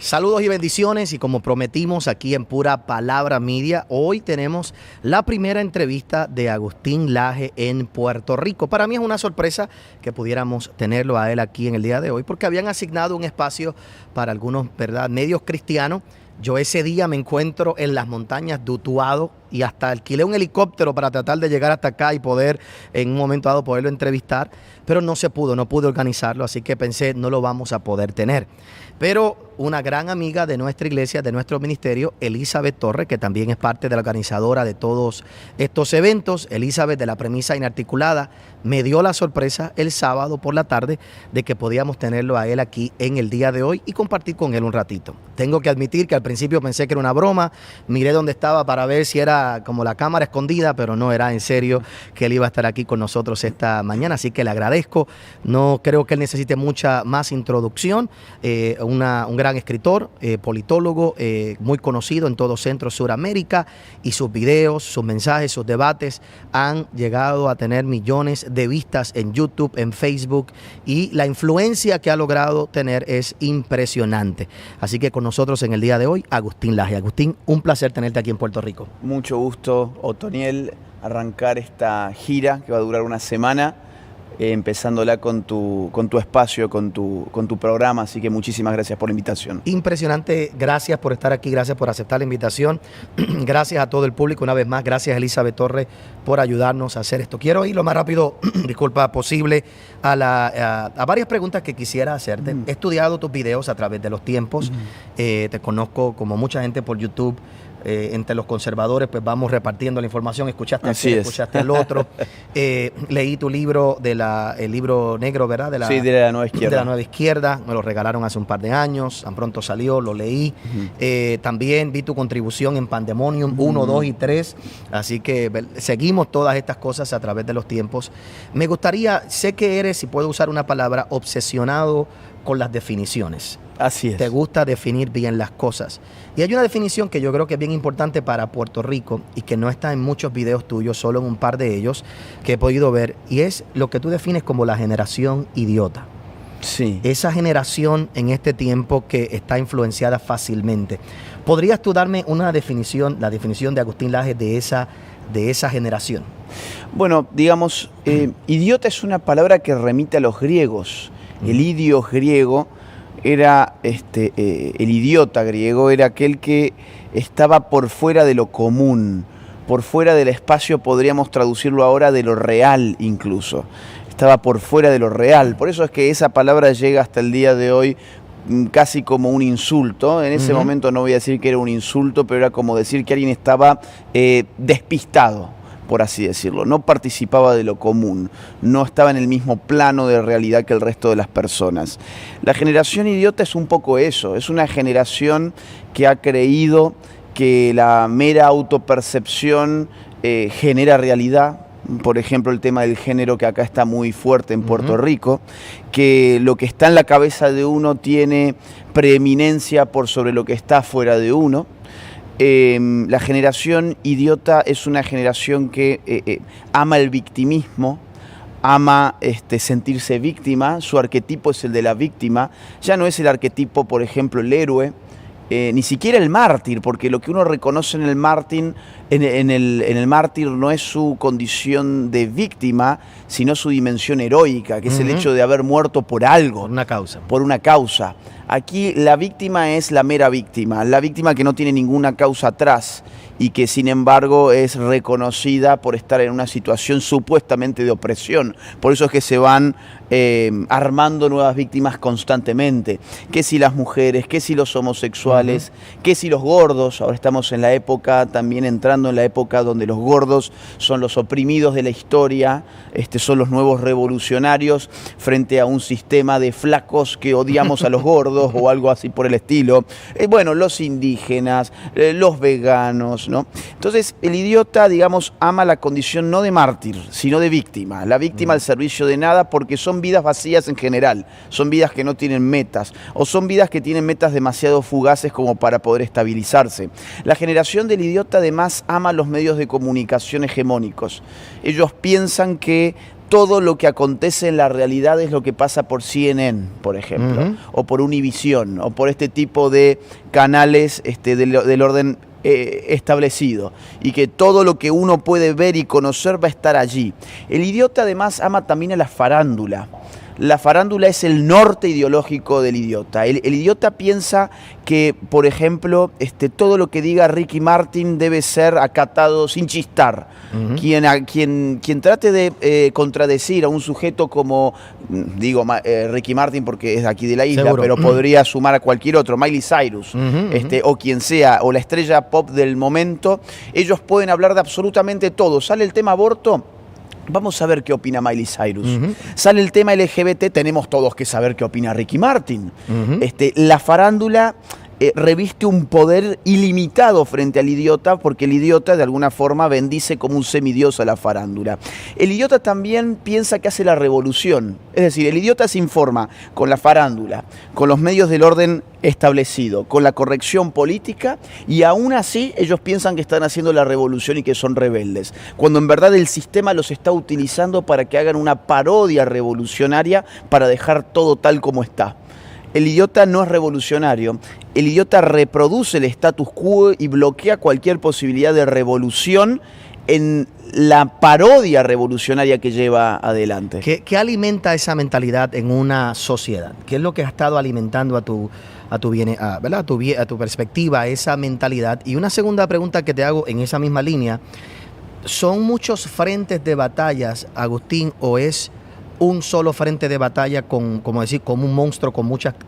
Saludos y bendiciones, y como prometimos aquí en Pura Palabra Media, hoy tenemos la primera entrevista de Agustín Laje en Puerto Rico. Para mí es una sorpresa que pudiéramos tenerlo a él aquí en el día de hoy, porque habían asignado un espacio para algunos, ¿verdad?, medios cristianos. Yo ese día me encuentro en las montañas de Utuado y hasta alquilé un helicóptero para tratar de llegar hasta acá y poder en un momento dado poderlo entrevistar, pero no se pudo, no pude organizarlo, así que pensé no lo vamos a poder tener. Pero una gran amiga de nuestra iglesia, de nuestro ministerio, Elizabeth Torres, que también es parte de la organizadora de todos estos eventos, Elizabeth de la Premisa Inarticulada, me dio la sorpresa el sábado por la tarde de que podíamos tenerlo a él aquí en el día de hoy y compartir con él un ratito. Tengo que admitir que al principio pensé que era una broma, miré dónde estaba para ver si era como la cámara escondida, pero no, era en serio que él iba a estar aquí con nosotros esta mañana, así que le agradezco. No creo que él necesite mucha más introducción. Un gran escritor, politólogo, muy conocido en todo Centro Suramérica, y sus videos, sus mensajes, sus debates han llegado a tener millones de vistas en YouTube, en Facebook, y la influencia que ha logrado tener es impresionante. Así que con nosotros en el día de hoy, Agustín Laje. Agustín, un placer tenerte aquí en Puerto Rico. Mucho gusto, Otoniel, arrancar esta gira que va a durar una semana, empezándola con tu espacio, con tu programa, así que muchísimas gracias por la invitación. Impresionante, gracias por estar aquí, gracias por aceptar la invitación, gracias a todo el público una vez más, gracias Elizabeth Torres por ayudarnos a hacer esto. Quiero ir lo más rápido, disculpa, posible a varias preguntas que quisiera hacerte. He estudiado tus videos a través de los tiempos, te conozco como mucha gente por YouTube. Entre los conservadores pues vamos repartiendo la información, escuchaste escuchaste el otro, leí tu libro, el libro negro, ¿verdad? De la Nueva Izquierda. De la Nueva Izquierda, me lo regalaron hace un par de años, tan pronto salió, lo leí. También vi tu contribución en Pandemonium 1, 2 y 3, así que seguimos todas estas cosas a través de los tiempos. Me gustaría, sé que eres, si puedo usar una palabra, obsesionado con las definiciones. Así es. Te gusta definir bien las cosas. Y hay una definición que yo creo que es bien importante para Puerto Rico y que no está en muchos videos tuyos, solo en un par de ellos que he podido ver, y es lo que tú defines como la generación idiota. Sí. Esa generación en este tiempo que está influenciada fácilmente. ¿Podrías tú darme una definición, la definición de Agustín Laje de esa generación? Bueno, digamos, idiota es una palabra que remite a los griegos. El idios griego era el idiota griego, era aquel que estaba por fuera de lo común, por fuera del espacio, podríamos traducirlo ahora, de lo real incluso. Estaba por fuera de lo real. Por eso es que esa palabra llega hasta el día de hoy casi como un insulto. En ese momento no voy a decir que era un insulto, pero era como decir que alguien estaba despistado, por así decirlo, no participaba de lo común, no estaba en el mismo plano de realidad que el resto de las personas. La generación idiota es un poco eso, es una generación que ha creído que la mera autopercepción genera realidad. Por ejemplo, el tema del género, que acá está muy fuerte en Puerto Rico, que lo que está en la cabeza de uno tiene preeminencia por sobre lo que está fuera de uno. La generación idiota es una generación que ama el victimismo, ama sentirse víctima. Su arquetipo es el de la víctima. Ya no es el arquetipo, por ejemplo, el héroe, ni siquiera el mártir, porque lo que uno reconoce en el mártir, en el mártir no es su condición de víctima, sino su dimensión heroica, que es el hecho de haber muerto por algo. Por una causa. Por una causa. Aquí la víctima es la mera víctima, la víctima que no tiene ninguna causa atrás y que sin embargo es reconocida por estar en una situación supuestamente de opresión. Por eso es que se van armando nuevas víctimas constantemente. Que si las mujeres, que si los homosexuales, que si los gordos. Ahora estamos en la época, también entrando en la época donde los gordos son los oprimidos de la historia, son los nuevos revolucionarios frente a un sistema de flacos que odiamos a los gordos o algo así por el estilo. Bueno, los indígenas, los veganos, ¿no? Entonces, el idiota, digamos, ama la condición no de mártir, sino de víctima. La víctima al servicio de nada, porque son vidas vacías en general, son vidas que no tienen metas, o son vidas que tienen metas demasiado fugaces como para poder estabilizarse. La generación del idiota además ama los medios de comunicación hegemónicos. Ellos piensan que todo lo que acontece en la realidad es lo que pasa por CNN, por ejemplo, o por Univision, o por este tipo de canales del orden establecido, y que todo lo que uno puede ver y conocer va a estar allí. El idiota además ama también a la farándula. La farándula es el norte ideológico del idiota. El idiota piensa que, por ejemplo, todo lo que diga Ricky Martin debe ser acatado sin chistar. Quien trate de contradecir a un sujeto como, digo, Ricky Martin porque es de aquí de la isla, pero podría sumar a cualquier otro, Miley Cyrus, o quien sea, o la estrella pop del momento, ellos pueden hablar de absolutamente todo. Sale el tema aborto, vamos a ver qué opina Miley Cyrus. Sale el tema LGBT, tenemos todos que saber qué opina Ricky Martin. La farándula reviste un poder ilimitado frente al idiota, porque el idiota de alguna forma bendice como un semidios a la farándula. El idiota también piensa que hace la revolución. Es decir, el idiota se informa con la farándula, con los medios del orden establecido, con la corrección política, y aún así ellos piensan que están haciendo la revolución y que son rebeldes, cuando en verdad el sistema los está utilizando para que hagan una parodia revolucionaria para dejar todo tal como está. El idiota no es revolucionario, el idiota reproduce el status quo y bloquea cualquier posibilidad de revolución en la parodia revolucionaria que lleva adelante. ¿Qué alimenta esa mentalidad en una sociedad? ¿Qué es lo que ha estado alimentando a tu perspectiva esa mentalidad? Y una segunda pregunta que te hago en esa misma línea, ¿son muchos frentes de batallas, Agustín, o es un solo frente de batalla como un monstruo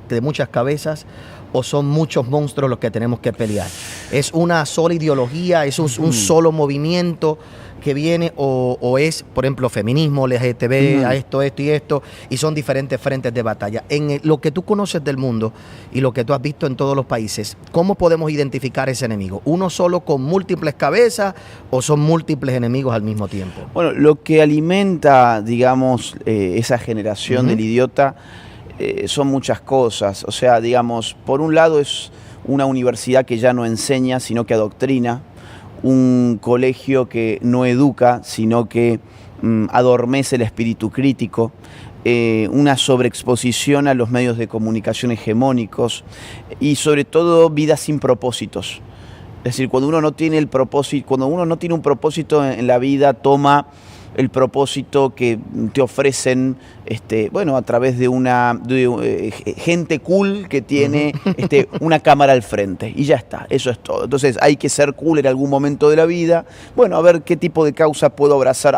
de muchas cabezas, o son muchos monstruos los que tenemos que pelear? ¿Es una sola ideología? ¿Es un solo movimiento que viene? ¿O es, por ejemplo, feminismo, LGTB, a esto y esto, y son diferentes frentes de batalla? En lo que tú conoces del mundo y lo que tú has visto en todos los países, ¿cómo podemos identificar ese enemigo? ¿Uno solo con múltiples cabezas o son múltiples enemigos al mismo tiempo? Bueno, lo que alimenta, digamos, esa generación del idiota son muchas cosas. O sea, digamos, por un lado es una universidad que ya no enseña, sino que adoctrina, un colegio que no educa, sino que adormece el espíritu crítico, una sobreexposición a los medios de comunicación hegemónicos y sobre todo vidas sin propósitos. Es decir, cuando uno no tiene un propósito en la vida, toma el propósito que te ofrecen a través de gente cool que tiene una cámara al frente, y ya está, eso es todo. Entonces hay que ser cool en algún momento de la vida, a ver qué tipo de causa puedo abrazar.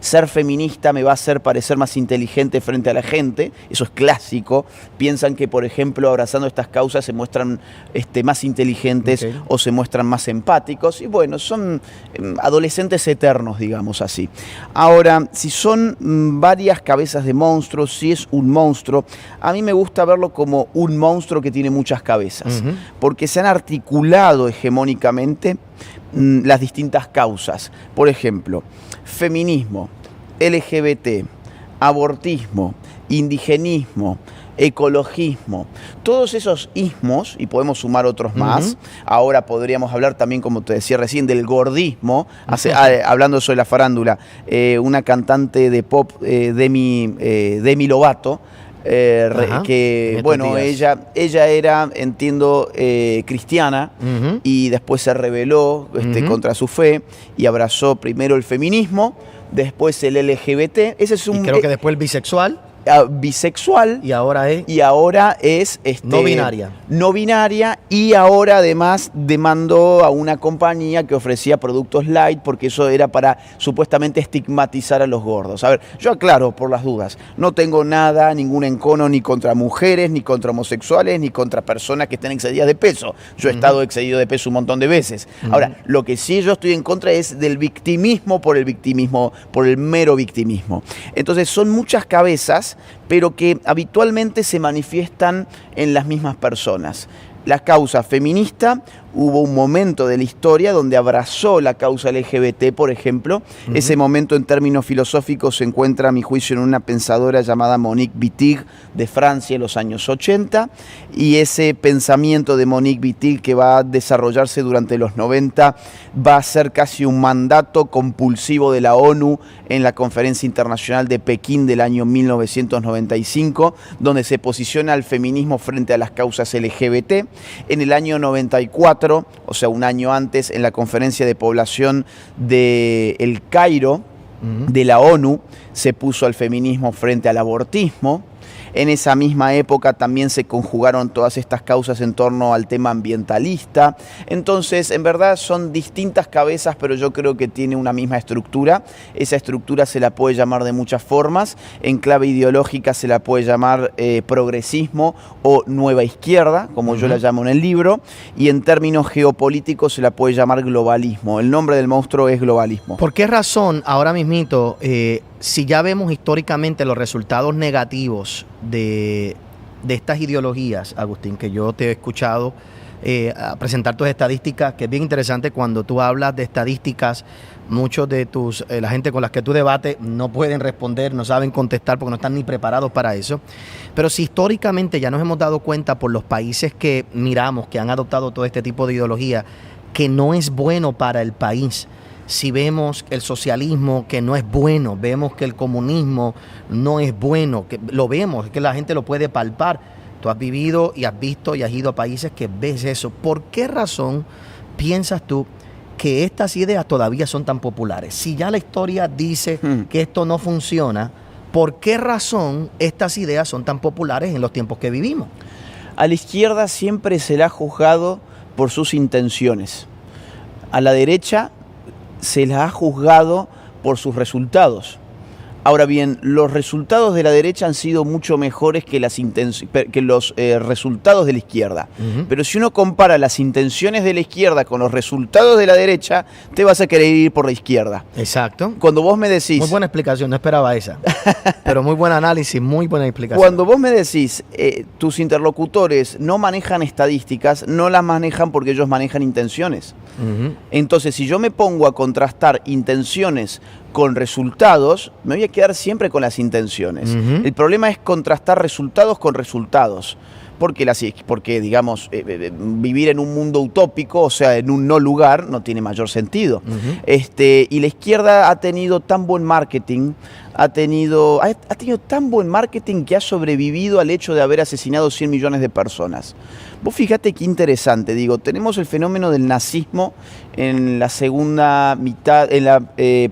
Ser feminista me va a hacer parecer más inteligente frente a la gente, eso es clásico. Piensan que, por ejemplo, abrazando estas causas se muestran más inteligentes, o se muestran más empáticos, y son adolescentes eternos, digamos así. Ahora, si son varias cabezas de monstruos, si es un monstruo, a mí me gusta verlo como un monstruo que tiene muchas cabezas, porque se han articulado hegemónicamente las distintas causas. Por ejemplo, feminismo, LGBT, abortismo, indigenismo, ecologismo, todos esos ismos, y podemos sumar otros más. Ahora podríamos hablar también, como te decía recién, del gordismo, hablando sobre la farándula, una cantante de pop, Demi Lovato, que ella era, entiendo, cristiana, y después se rebeló contra su fe y abrazó primero el feminismo, después el LGBT, y creo que después el bisexual. Bisexual y ahora es no binaria. No binaria, y ahora además demandó a una compañía que ofrecía productos light, porque eso era para supuestamente estigmatizar a los gordos. A ver, yo aclaro por las dudas, no tengo ningún encono ni contra mujeres, ni contra homosexuales, ni contra personas que estén excedidas de peso. Yo he estado excedido de peso un montón de veces. Ahora, lo que sí yo estoy en contra es del victimismo, por el mero victimismo. Entonces son muchas cabezas, pero que habitualmente se manifiestan en las mismas personas. La causa feminista hubo un momento de la historia donde abrazó la causa LGBT, por ejemplo. Ese momento en términos filosóficos se encuentra, a mi juicio, en una pensadora llamada Monique Wittig de Francia en los años 80, y ese pensamiento de Monique Wittig, que va a desarrollarse durante los 90, va a ser casi un mandato compulsivo de la ONU en la Conferencia Internacional de Pekín del año 1995, donde se posiciona al feminismo frente a las causas LGBT. En el año 94, o sea, un año antes, en la Conferencia de Población de El Cairo, de la ONU, se puso al feminismo frente al abortismo. En esa misma época también se conjugaron todas estas causas en torno al tema ambientalista. Entonces, en verdad son distintas cabezas, pero yo creo que tiene una misma estructura. Esa estructura se la puede llamar de muchas formas. En clave ideológica se la puede llamar progresismo o nueva izquierda, como yo la llamo en el libro. Y en términos geopolíticos se la puede llamar globalismo. El nombre del monstruo es globalismo. ¿Por qué razón ahora mismito, si ya vemos históricamente los resultados negativos de estas ideologías, Agustín, que yo te he escuchado a presentar tus estadísticas, que es bien interesante cuando tú hablas de estadísticas, muchos de la gente con la que tú debates no pueden responder, no saben contestar porque no están ni preparados para eso, pero si históricamente ya nos hemos dado cuenta por los países que miramos, que han adoptado todo este tipo de ideología, que no es bueno para el país. Si vemos el socialismo que no es bueno, vemos que el comunismo no es bueno, que lo vemos, que la gente lo puede palpar. Tú has vivido y has visto y has ido a países que ves eso. ¿Por qué razón piensas tú que estas ideas todavía son tan populares? Si ya la historia dice que esto no funciona, ¿por qué razón estas ideas son tan populares en los tiempos que vivimos? A la izquierda siempre se la ha juzgado por sus intenciones. A la derecha se la ha juzgado por sus resultados. Ahora bien, los resultados de la derecha han sido mucho mejores que los resultados de la izquierda. Pero si uno compara las intenciones de la izquierda con los resultados de la derecha, te vas a querer ir por la izquierda. Exacto. Cuando vos me decís... Muy buena explicación, no esperaba esa. Pero muy buen análisis, muy buena explicación. Cuando vos me decís, tus interlocutores no manejan estadísticas, no las manejan porque ellos manejan intenciones. Entonces, si yo me pongo a contrastar intenciones con resultados, me voy a quedar siempre con las intenciones. El problema es contrastar resultados con resultados. Porque digamos, vivir en un mundo utópico, o sea, en un no lugar, no tiene mayor sentido. Y la izquierda ha tenido tan buen marketing, ha tenido tan buen marketing que ha sobrevivido al hecho de haber asesinado 100 millones de personas. Vos fíjate qué interesante, tenemos el fenómeno del nazismo en la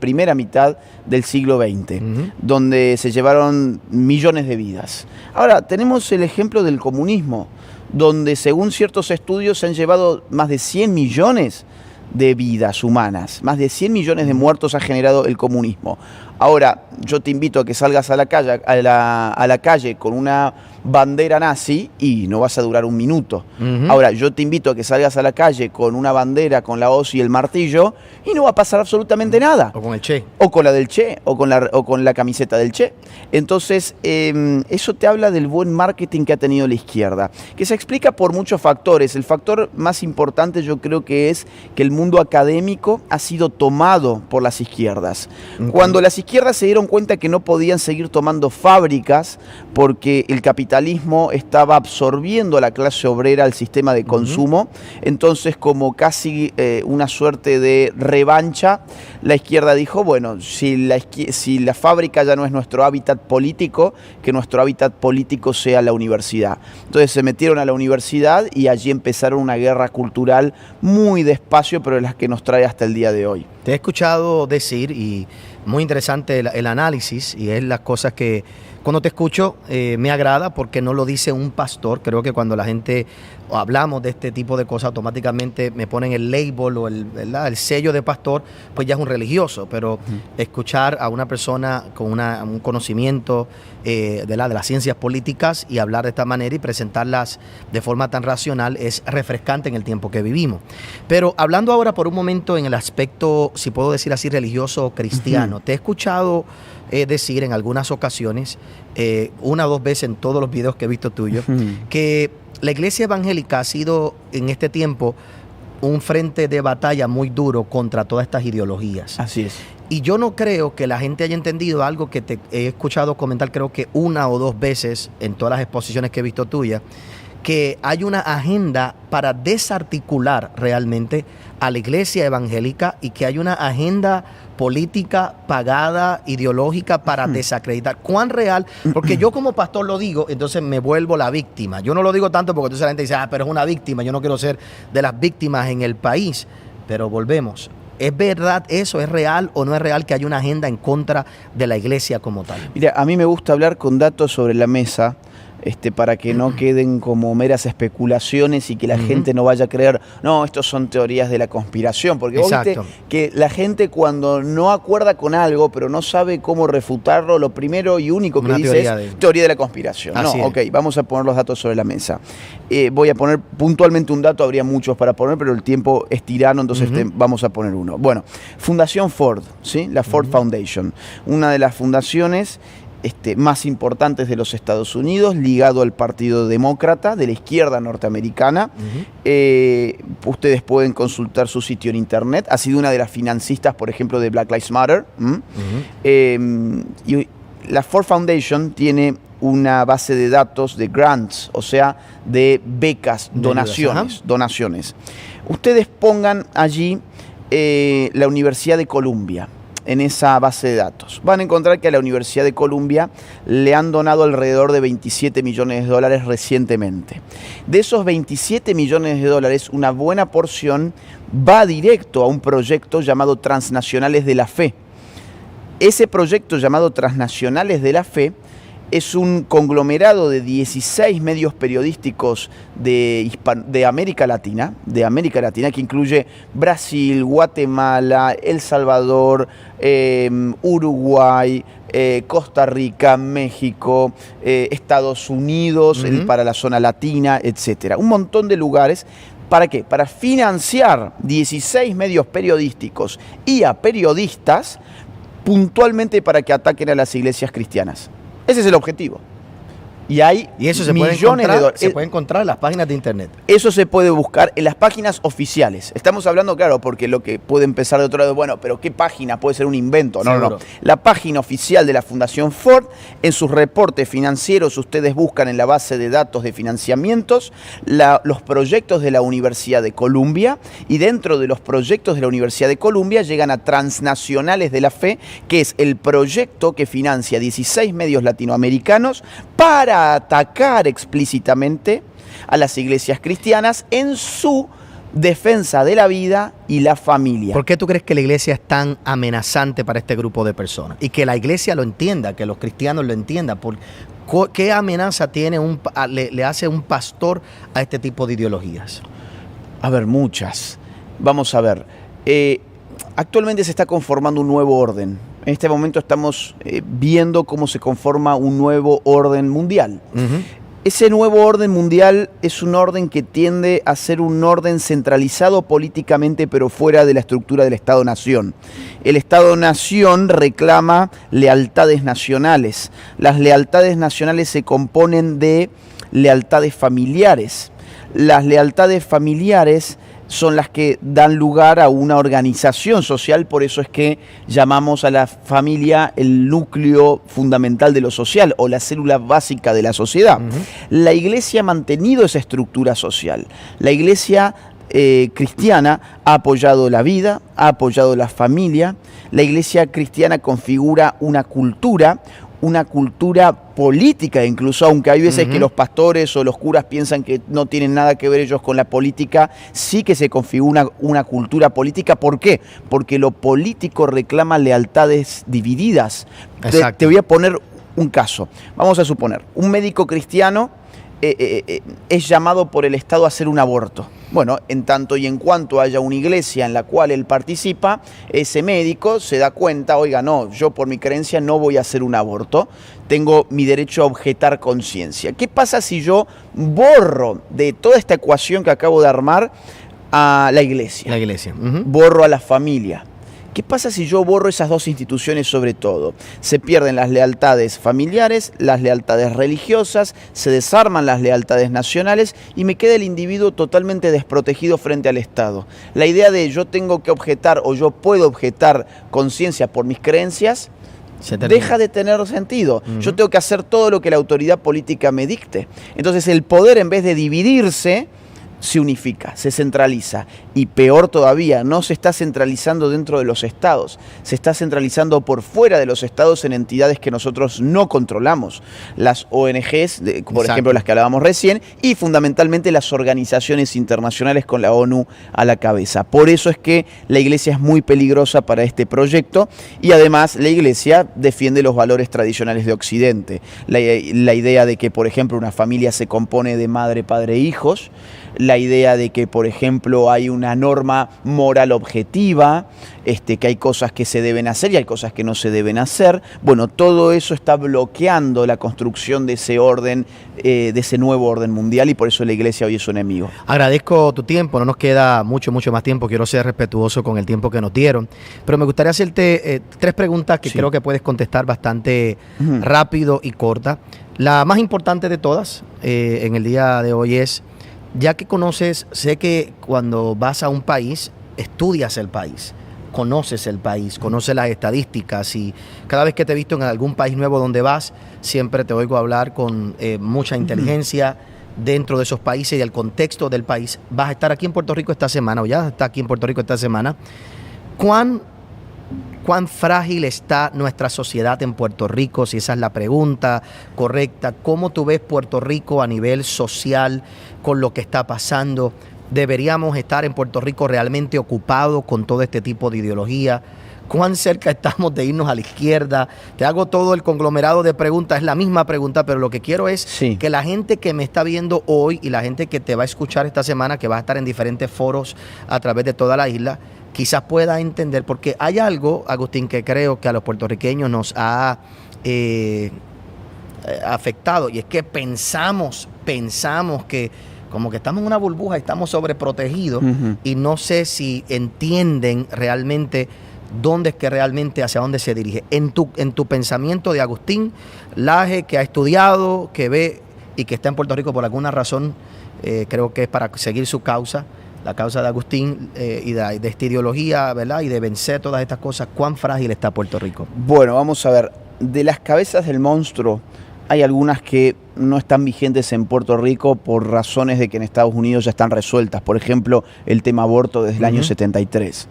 primera mitad del siglo XX, donde se llevaron millones de vidas. Ahora, tenemos el ejemplo del comunismo, donde según ciertos estudios se han llevado más de 100 millones de vidas humanas, más de 100 millones de muertos ha generado el comunismo. Ahora, yo te invito a que salgas a la calle con una bandera nazi y no vas a durar un minuto. Ahora, yo te invito a que salgas a la calle con una bandera con la hoz y el martillo y no va a pasar absolutamente nada. O con el Che. O con la del Che, o con la camiseta del Che. Entonces, eso te habla del buen marketing que ha tenido la izquierda, que se explica por muchos factores. El factor más importante yo creo que es que el mundo académico ha sido tomado por las izquierdas. Cuando las izquierdas se dieron cuenta que no podían seguir tomando fábricas porque el capitalismo estaba absorbiendo a la clase obrera al sistema de consumo, entonces como casi una suerte de revancha, la izquierda dijo, bueno, si la fábrica ya no es nuestro hábitat político, que nuestro hábitat político sea la universidad. Entonces se metieron a la universidad y allí empezaron una guerra cultural muy despacio, pero la que nos trae hasta el día de hoy. Te he escuchado decir, y muy interesante el análisis, y es las cosas que cuando te escucho me agrada porque no lo dice un pastor. Creo que cuando la gente hablamos de este tipo de cosas, automáticamente me ponen el label o el sello de pastor, pues ya es un religioso. Pero escuchar a una persona con un conocimiento de las ciencias políticas y hablar de esta manera y presentarlas de forma tan racional es refrescante en el tiempo que vivimos. Pero hablando ahora por un momento en el aspecto, si puedo decir así, religioso o cristiano, te he escuchado decir en algunas ocasiones, una o dos veces en todos los videos que he visto tuyos, que la iglesia evangélica ha sido en este tiempo un frente de batalla muy duro contra todas estas ideologías. Así es. Y yo no creo que la gente haya entendido algo que te he escuchado comentar, creo que 1 o 2 veces en todas las exposiciones que he visto tuyas, que hay una agenda para desarticular realmente a la iglesia evangélica y que hay una agenda política pagada, ideológica para desacreditar. ¿Cuán real? Porque yo como pastor lo digo, entonces me vuelvo la víctima. Yo no lo digo tanto porque entonces la gente dice, pero es una víctima, yo no quiero ser de las víctimas en el país. Pero volvemos. ¿Es verdad eso? ¿Es real o no es real que hay una agenda en contra de la iglesia como tal? Mira, a mí me gusta hablar con datos sobre la mesa, para que no queden como meras especulaciones y que la gente no vaya a creer, no, estos son teorías de la conspiración, porque vos viste que la gente cuando no acuerda con algo, pero no sabe cómo refutarlo, lo primero y único que dice es teoría de la conspiración. No, ok, vamos a poner los datos sobre la mesa. Voy a poner puntualmente un dato, habría muchos para poner, pero el tiempo es tirano, entonces vamos a poner uno. Bueno, Fundación Ford, ¿sí? La Ford Foundation, una de las fundaciones más importantes de los Estados Unidos, ligado al Partido Demócrata de la izquierda norteamericana. Ustedes pueden consultar su sitio en internet. Ha sido una de las financistas, por ejemplo, de Black Lives Matter. Y la Ford Foundation tiene una base de datos de grants, o sea, de becas, donaciones. Ustedes pongan allí la Universidad de Columbia en esa base de datos. Van a encontrar que a la Universidad de Columbia le han donado alrededor de $27 millones recientemente. De esos $27 millones, una buena porción va directo a un proyecto llamado Transnacionales de la Fe. Ese proyecto llamado Transnacionales de la Fe es un conglomerado de 16 medios periodísticos de América Latina, que incluye Brasil, Guatemala, El Salvador, Uruguay, Costa Rica, México, Estados Unidos, para la zona latina, etc. Un montón de lugares. ¿Para qué? Para financiar 16 medios periodísticos y a periodistas puntualmente para que ataquen a las iglesias cristianas. Ese es el objetivo. Y hay eso se millones puede de dólares. Se puede encontrar en las páginas de internet. Eso se puede buscar en las páginas oficiales. Estamos hablando, claro, porque lo que puede empezar de otro lado, bueno, pero ¿qué página? Puede ser un invento. No. La página oficial de la Fundación Ford, en sus reportes financieros, ustedes buscan en la base de datos de financiamientos los proyectos de la Universidad de Columbia, y dentro de los proyectos de la Universidad de Columbia llegan a Transnacionales de la Fe, que es el proyecto que financia 16 medios latinoamericanos para atacar explícitamente a las iglesias cristianas en su defensa de la vida y la familia. ¿Por qué tú crees que la iglesia es tan amenazante para este grupo de personas? Y que la iglesia lo entienda, que los cristianos lo entiendan. ¿Qué amenaza tiene le hace un pastor a este tipo de ideologías? A ver, muchas. Vamos a ver. Actualmente se está conformando un nuevo orden. En este momento estamos viendo cómo se conforma un nuevo orden mundial. Ese nuevo orden mundial es un orden que tiende a ser un orden centralizado políticamente, pero fuera de la estructura del Estado-Nación. El Estado-Nación reclama lealtades nacionales. Las lealtades nacionales se componen de lealtades familiares. Las lealtades familiares son las que dan lugar a una organización social, por eso es que llamamos a la familia el núcleo fundamental de lo social o la célula básica de la sociedad. La iglesia ha mantenido esa estructura social. La iglesia cristiana ha apoyado la vida, ha apoyado la familia. La iglesia cristiana configura una cultura política incluso, aunque hay veces que los pastores o los curas piensan que no tienen nada que ver ellos con la política, sí que se configura una cultura política. ¿Por qué? Porque lo político reclama lealtades divididas. Te voy a poner un caso. Vamos a suponer, un médico cristiano es llamado por el Estado a hacer un aborto. Bueno, en tanto y en cuanto haya una iglesia en la cual él participa, ese médico se da cuenta, oiga, no, yo por mi creencia no voy a hacer un aborto, tengo mi derecho a objetar conciencia. ¿Qué pasa si yo borro de toda esta ecuación que acabo de armar a la iglesia? La iglesia. Borro a la familia. ¿Qué pasa si yo borro esas dos instituciones sobre todo? Se pierden las lealtades familiares, las lealtades religiosas, se desarman las lealtades nacionales y me queda el individuo totalmente desprotegido frente al Estado. La idea de yo tengo que objetar o yo puedo objetar conciencia por mis creencias deja de tener sentido. Yo tengo que hacer todo lo que la autoridad política me dicte. Entonces el poder, en vez de dividirse, se unifica, se centraliza. Y peor todavía, no se está centralizando dentro de los estados, se está centralizando por fuera de los estados en entidades que nosotros no controlamos. Las ONGs, por ejemplo, las que hablábamos recién, y fundamentalmente las organizaciones internacionales con la ONU a la cabeza. Por eso es que la Iglesia es muy peligrosa para este proyecto y además la Iglesia defiende los valores tradicionales de Occidente. La idea de que, por ejemplo, una familia se compone de madre, padre e hijos, la idea de que, por ejemplo, hay una norma moral objetiva, que hay cosas que se deben hacer y hay cosas que no se deben hacer. Bueno, todo eso está bloqueando la construcción de ese orden, de ese nuevo orden mundial, y por eso la Iglesia hoy es su enemigo. Agradezco tu tiempo, no nos queda mucho más tiempo, quiero ser respetuoso con el tiempo que nos dieron, pero me gustaría hacerte 3 preguntas que creo que puedes contestar bastante rápido y corta. La más importante de todas en el día de hoy es, ya que conoces, sé que cuando vas a un país, estudias el país, conoces el país, conoces las estadísticas, y cada vez que te he visto en algún país nuevo donde vas, siempre te oigo hablar con mucha inteligencia dentro de esos países y el contexto del país. Vas a estar aquí en Puerto Rico esta semana, o ya está aquí en Puerto Rico esta semana. ¿Cuán frágil está nuestra sociedad en Puerto Rico? Si esa es la pregunta correcta. ¿Cómo tú ves Puerto Rico a nivel social con lo que está pasando? ¿Deberíamos estar en Puerto Rico realmente ocupados con todo este tipo de ideología? ¿Cuán cerca estamos de irnos a la izquierda? Te hago todo el conglomerado de preguntas, es la misma pregunta, pero lo que quiero es que la gente que me está viendo hoy y la gente que te va a escuchar esta semana, que va a estar en diferentes foros a través de toda la isla, quizás pueda entender, porque hay algo, Agustín, que creo que a los puertorriqueños nos ha afectado, y es que pensamos que como que estamos en una burbuja, estamos sobreprotegidos, y no sé si entienden realmente dónde es que realmente, hacia dónde se dirige. En tu pensamiento de Agustín Laje, que ha estudiado, que ve y que está en Puerto Rico por alguna razón, creo que es para seguir su causa, la causa de Agustín y de esta ideología, ¿verdad? Y de vencer todas estas cosas. ¿Cuán frágil está Puerto Rico? Bueno, vamos a ver. De las cabezas del monstruo, hay algunas que no están vigentes en Puerto Rico por razones de que en Estados Unidos ya están resueltas. Por ejemplo, el tema aborto desde el año 73.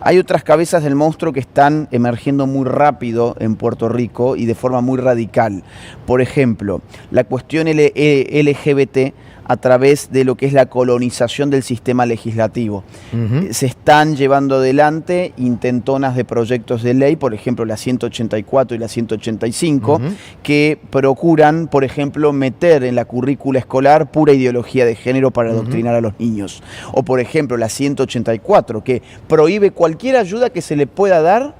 Hay otras cabezas del monstruo que están emergiendo muy rápido en Puerto Rico y de forma muy radical. Por ejemplo, la cuestión LGBT a través de lo que es la colonización del sistema legislativo. Se están llevando adelante intentonas de proyectos de ley, por ejemplo la 184 y la 185, que procuran, por ejemplo, meter en la currícula escolar pura ideología de género para adoctrinar a los niños. O por ejemplo la 184, que prohíbe cualquier ayuda que se le pueda dar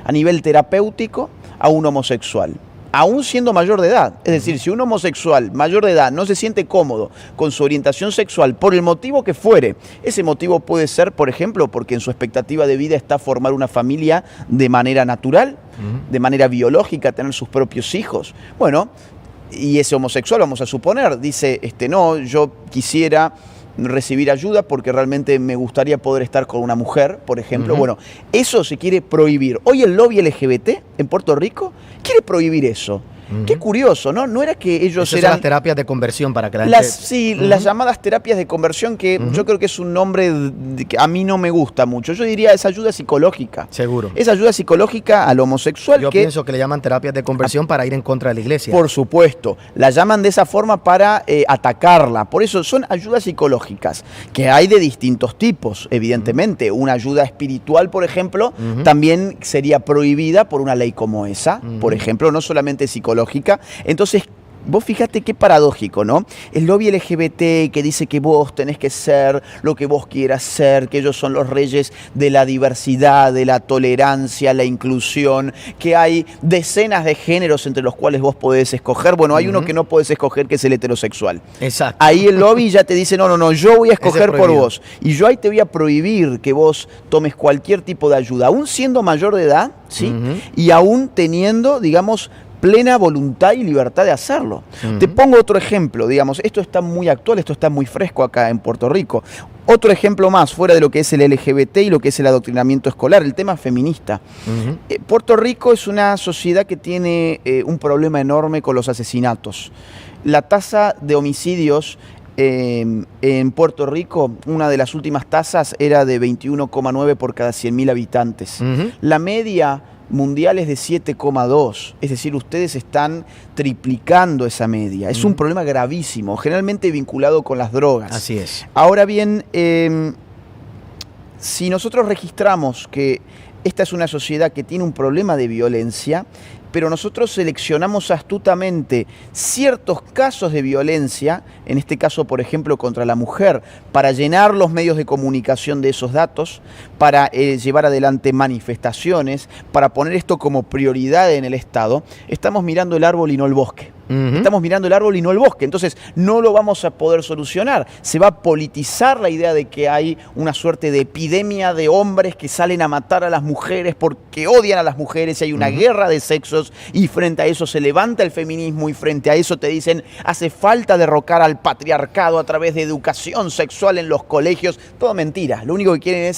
a nivel terapéutico a un homosexual, aún siendo mayor de edad. Es decir, si un homosexual mayor de edad no se siente cómodo con su orientación sexual, por el motivo que fuere, ese motivo puede ser, por ejemplo, porque en su expectativa de vida está formar una familia de manera natural, de manera biológica, tener sus propios hijos. Bueno, y ese homosexual, vamos a suponer, dice, no, yo quisiera recibir ayuda porque realmente me gustaría poder estar con una mujer, por ejemplo. Bueno, eso se quiere prohibir. Hoy el lobby LGBT en Puerto Rico quiere prohibir eso. Qué curioso, ¿no? No era que ellos Esas eran... son las terapias de conversión para que la gente... Sí, las llamadas terapias de conversión, que yo creo que es un nombre que a mí no me gusta mucho. Yo diría esa ayuda psicológica. Seguro. Esa ayuda psicológica al homosexual. Yo pienso que le llaman terapias de conversión para ir en contra de la iglesia. Por supuesto. La llaman de esa forma para atacarla. Por eso son ayudas psicológicas, que hay de distintos tipos, evidentemente. Una ayuda espiritual, por ejemplo, también sería prohibida por una ley como esa, por ejemplo, no solamente psicológica. Entonces, Vos fíjate qué paradójico, ¿no? El lobby LGBT que dice que vos tenés que ser lo que vos quieras ser, que ellos son los reyes de la diversidad, de la tolerancia, la inclusión, que hay decenas de géneros entre los cuales vos podés escoger. Bueno, hay uno que no podés escoger, que es el heterosexual. Exacto. Ahí el lobby ya te dice, no, yo voy a escoger por vos. Y yo ahí te voy a prohibir que vos tomes cualquier tipo de ayuda, aún siendo mayor de edad, ¿sí? Y aún teniendo, digamos, plena voluntad y libertad de hacerlo. Te pongo otro ejemplo, digamos, esto está muy actual, esto está muy fresco acá en Puerto Rico. Otro ejemplo más, fuera de lo que es el LGBT y lo que es el adoctrinamiento escolar, el tema feminista. Puerto Rico es una sociedad que tiene un problema enorme con los asesinatos. La tasa de homicidios en Puerto Rico, una de las últimas tasas era de 21,9 por cada 100.000 habitantes. La media mundial es de 7,2, es decir, ustedes están triplicando esa media. Es un problema gravísimo, generalmente vinculado con las drogas. Así es. Ahora bien, si nosotros registramos que esta es una sociedad que tiene un problema de violencia, pero nosotros seleccionamos astutamente ciertos casos de violencia, en este caso, por ejemplo, contra la mujer, para llenar los medios de comunicación de esos datos, para llevar adelante manifestaciones, para poner esto como prioridad en el Estado, estamos mirando el árbol y no el bosque. Estamos mirando el árbol y no el bosque, entonces no lo vamos a poder solucionar. Se va a politizar la idea de que hay una suerte de epidemia de hombres que salen a matar a las mujeres porque odian a las mujeres y hay una guerra de sexos, y frente a eso se levanta el feminismo y frente a eso te dicen hace falta derrocar al patriarcado a través de educación sexual en los colegios. Todo mentira, lo único que quieren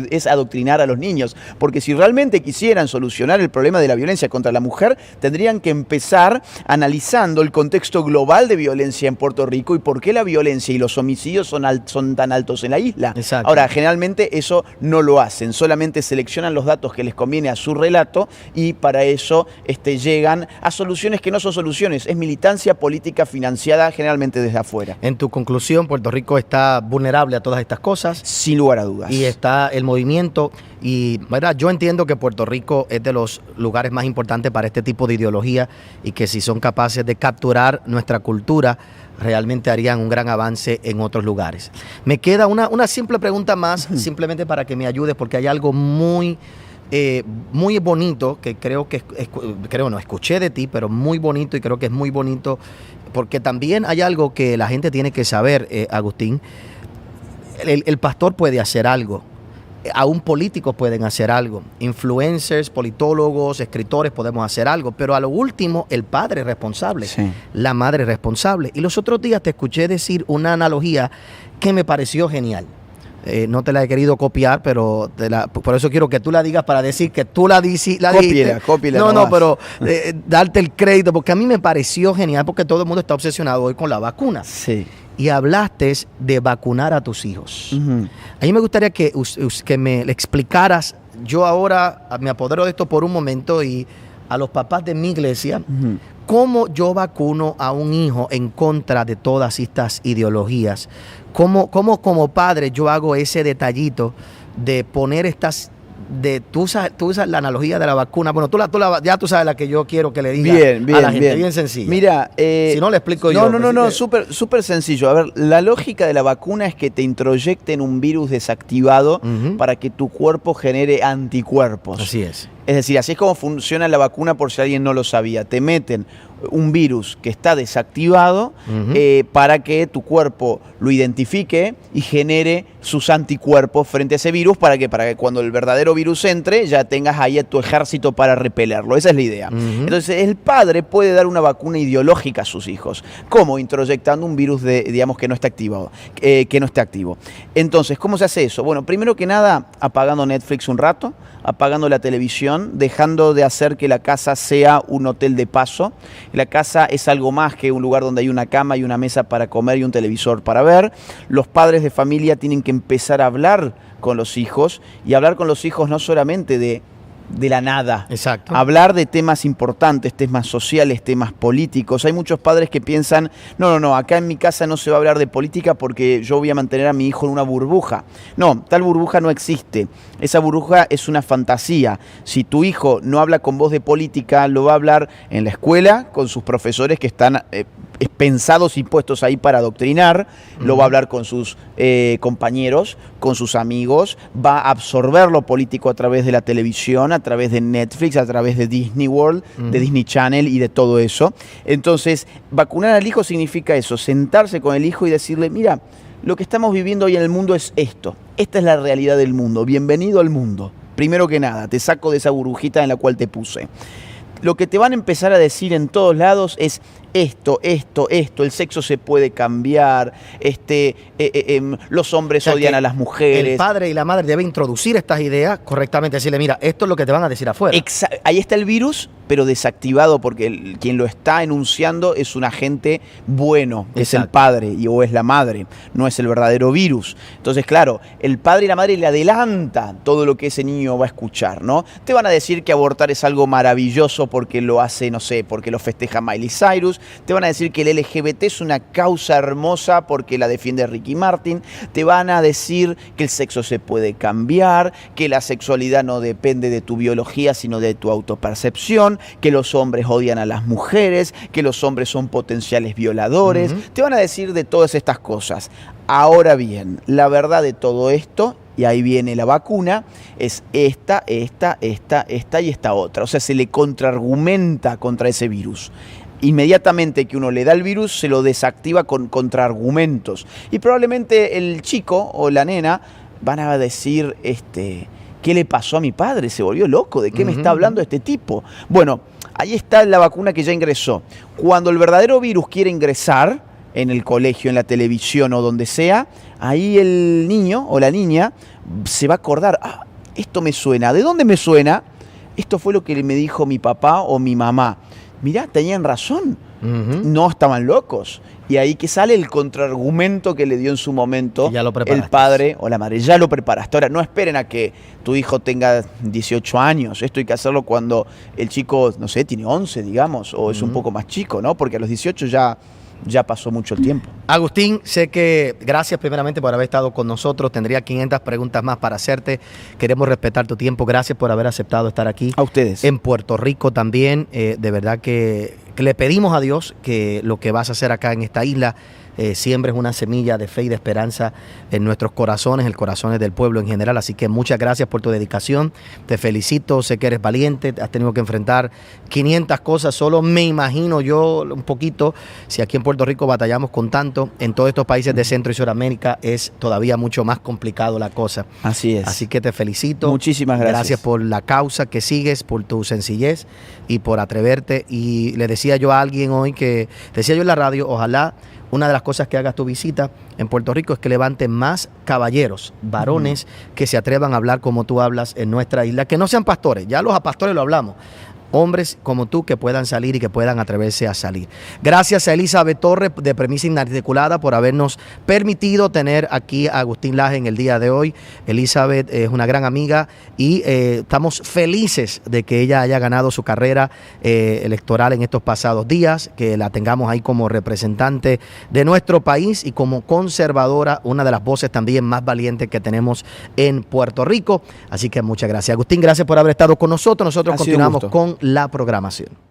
es adoctrinar a los niños, porque si realmente quisieran solucionar el problema de la violencia contra la mujer, tendrían que empezar analizando el contexto global de violencia en Puerto Rico y por qué la violencia y los homicidios son tan altos en la isla. Exacto. Ahora, generalmente eso no lo hacen, solamente seleccionan los datos que les conviene a su relato y para eso llegan a soluciones que no son soluciones, es militancia política financiada generalmente desde afuera. En tu conclusión, Puerto Rico está vulnerable a todas estas cosas. Sin lugar a dudas. Y está el movimiento. Y ¿verdad? Yo entiendo que Puerto Rico es de los lugares más importantes para este tipo de ideología y que si son capaces de capturar nuestra cultura, realmente harían un gran avance en otros lugares. Me queda una simple pregunta más, simplemente para que me ayudes, porque hay algo muy bonito que escuché de ti, pero muy bonito, y creo que es muy bonito, porque también hay algo que la gente tiene que saber, Agustín. El pastor puede hacer algo. Aún políticos pueden hacer algo, influencers, politólogos, escritores podemos hacer algo, pero a lo último el padre es responsable, sí, la madre es responsable. Y los otros días te escuché decir una analogía que me pareció genial. No te la he querido copiar, pero por eso quiero que tú la digas para decir que tú la dijiste. Cópiela. No, pero darte el crédito, porque a mí me pareció genial, porque todo el mundo está obsesionado hoy con la vacuna. Sí. Y hablaste de vacunar a tus hijos. A mí me gustaría que me le explicaras. Yo ahora me apodero de esto por un momento y a los papás de mi iglesia, cómo yo vacuno a un hijo en contra de todas estas ideologías. Cómo como padre yo hago ese detallito de poner estas... Tú usas la analogía de la vacuna. Bueno, ya tú sabes la que yo quiero que le diga a la gente. Bien sencilla. Mira, si no le explico yo. No, súper sencillo. A ver, la lógica de la vacuna es que te introyecten un virus desactivado para que tu cuerpo genere anticuerpos. Así es. Es decir, así es como funciona la vacuna, por si alguien no lo sabía. Te meten un virus que está desactivado para que tu cuerpo lo identifique y genere sus anticuerpos frente a ese virus para que cuando el verdadero virus entre ya tengas ahí a tu ejército para repelerlo. Esa es la idea. Entonces el padre puede dar una vacuna ideológica a sus hijos. ¿Cómo? Introyectando un virus que no está activo. Entonces, ¿cómo se hace eso? Bueno, primero que nada, apagando Netflix un rato, apagando la televisión, dejando de hacer que la casa sea un hotel de paso. La casa es algo más que un lugar donde hay una cama y una mesa para comer y un televisor para ver. Los padres de familia tienen que empezar a hablar con los hijos, y hablar con los hijos no solamente de de la nada. Exacto. Hablar de temas importantes, temas sociales, temas políticos. Hay muchos padres que piensan, no, acá en mi casa no se va a hablar de política porque yo voy a mantener a mi hijo en una burbuja. No, tal burbuja no existe. Esa burbuja es una fantasía. Si tu hijo no habla con vos de política, lo va a hablar en la escuela con sus profesores que están pensados y puestos ahí para adoctrinar, lo va a hablar con sus compañeros, con sus amigos, va a absorber lo político a través de la televisión, a través de Netflix, a través de Disney World, de Disney Channel y de todo eso. Entonces, vacunar al hijo significa eso, sentarse con el hijo y decirle, mira, lo que estamos viviendo hoy en el mundo es esto, esta es la realidad del mundo, bienvenido al mundo. Primero que nada, te saco de esa burbujita en la cual te puse. Lo que te van a empezar a decir en todos lados es esto, el sexo se puede cambiar, los hombres odian a las mujeres. El padre y la madre deben introducir estas ideas correctamente, decirle, mira, esto es lo que te van a decir afuera. Ahí está el virus, pero desactivado porque quien lo está enunciando es un agente bueno, es el padre o es la madre, no es el verdadero virus. Entonces, claro, el padre y la madre le adelanta todo lo que ese niño va a escuchar, ¿no? Te van a decir que abortar es algo maravilloso porque lo hace, no sé, porque lo festeja Miley Cyrus. Te van a decir que el LGBT es una causa hermosa porque la defiende Ricky Martin. Te van a decir que el sexo se puede cambiar, que la sexualidad no depende de tu biología, sino de tu autopercepción, que los hombres odian a las mujeres, que los hombres son potenciales violadores. Te van a decir de todas estas cosas. Ahora bien, la verdad de todo esto, y ahí viene la vacuna, es esta y esta otra. O sea, se le contraargumenta contra ese virus. Inmediatamente que uno le da el virus, se lo desactiva con contraargumentos. Y probablemente el chico o la nena van a decir, ¿qué le pasó a mi padre? ¿Se volvió loco? ¿De qué me está hablando este tipo? Bueno, ahí está la vacuna que ya ingresó. Cuando el verdadero virus quiere ingresar, en el colegio, en la televisión o donde sea, ahí el niño o la niña se va a acordar, esto me suena. ¿De dónde me suena? Esto fue lo que me dijo mi papá o mi mamá. Mirá, tenían razón, no estaban locos. Y ahí que sale el contraargumento que le dio en su momento el padre o la madre. Ya lo preparaste. Ahora, no esperen a que tu hijo tenga 18 años. Esto hay que hacerlo cuando el chico, no sé, tiene 11, digamos, o es un poco más chico, ¿no? Porque a los 18 ya pasó mucho el tiempo. Agustín, sé que gracias primeramente por haber estado con nosotros. Tendría 500 preguntas más para hacerte. Queremos respetar tu tiempo. Gracias por haber aceptado estar aquí. A ustedes. En Puerto Rico también. De verdad que le pedimos a Dios que lo que vas a hacer acá en esta isla siembres una semilla de fe y de esperanza en nuestros corazones, en corazones del pueblo en general. Así que muchas gracias por tu dedicación. Te felicito, sé que eres valiente, has tenido que enfrentar 500 cosas. Solo me imagino yo un poquito, si aquí en Puerto Rico batallamos con tanto, en todos estos países de Centro y Suramérica es todavía mucho más complicado la cosa. Así es. Así que te felicito. Muchísimas gracias. Gracias por la causa que sigues, por tu sencillez y por atreverte. Y le decía yo a alguien hoy decía yo en la radio, ojalá una de las cosas que hagas tu visita en Puerto Rico es que levanten más caballeros, varones, que se atrevan a hablar como tú hablas en nuestra isla, que no sean pastores, ya los pastores lo hablamos. Hombres como tú que puedan salir y que puedan atreverse a salir. Gracias a Elizabeth Torres de Premisa Inarticulada por habernos permitido tener aquí a Agustín Laje en el día de hoy. Elizabeth es una gran amiga y estamos felices de que ella haya ganado su carrera electoral en estos pasados días, que la tengamos ahí como representante de nuestro país y como conservadora, una de las voces también más valientes que tenemos en Puerto Rico. Así que muchas gracias. Agustín, gracias por haber estado con nosotros. Nosotros continuamos con la programación.